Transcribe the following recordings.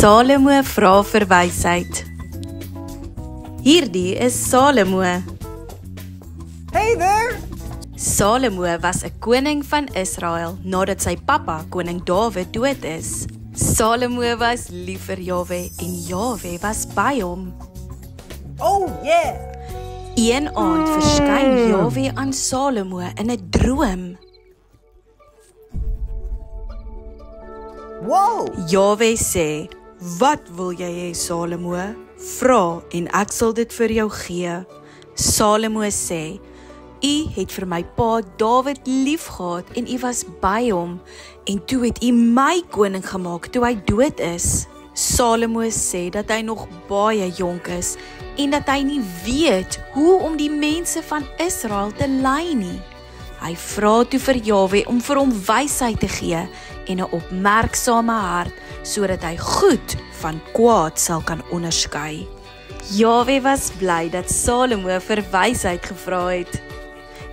Salomo vra vir wysheid. Hierdie is Salomo. Hey there! Salomo was 'n koning van Israel nadat sy pappa koning Dawid dood is. Salomo was lief vir Jahwe en Jahwe was by hom. Oh yeah! Een aand verskyn Jahwe aan Salomo in 'n droom. Whoa! Jahwe sê, "Wat wil jy hê, Salomo? Vra en ek sal dit vir jou gee." Salomo sê, "U het vir my pa Dawid liefgehad en u was by hom en toe het u my koning gemaak toe hy dood is." Salomo sê dat hy nog baie jonk is en dat hy nie weet hoe om die mense van Israel te lei nie. Hy vra toe vir Jahwe om vir hom wysheid te gee en 'n opmerksame hart sodat hy goed van kwaad sal kan onderskei. Jahwe was bly dat Salomo vir wysheid gevra het.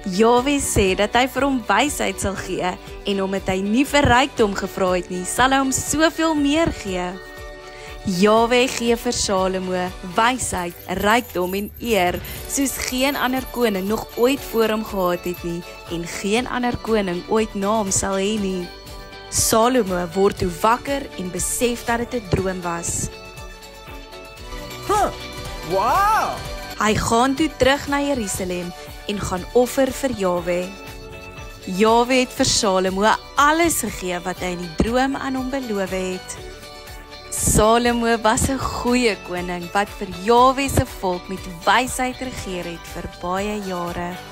Jahwe sê dat hy vir hom wysheid sal gee en omdat hy nie vir rykdom gevra het nie, sal hy hom soveel meer gee. Jahwe gee vir Salomo wysheid, rykdom en eer soos geen ander koning nog ooit voor hom gehad het nie en geen ander koning ooit na hom sal hê nie. Salomo word toe wakker en besef dat dit 'n droom was. Wow! Hy gaan toe terug na Jerusalem en gaan offer vir Jahwe. Jahwe het vir Salomo alles gegee wat hy in die droom aan hom beloof het. Salomo was 'n goeie koning wat vir Jahwe se volk met wysheid regeer het vir baie jare.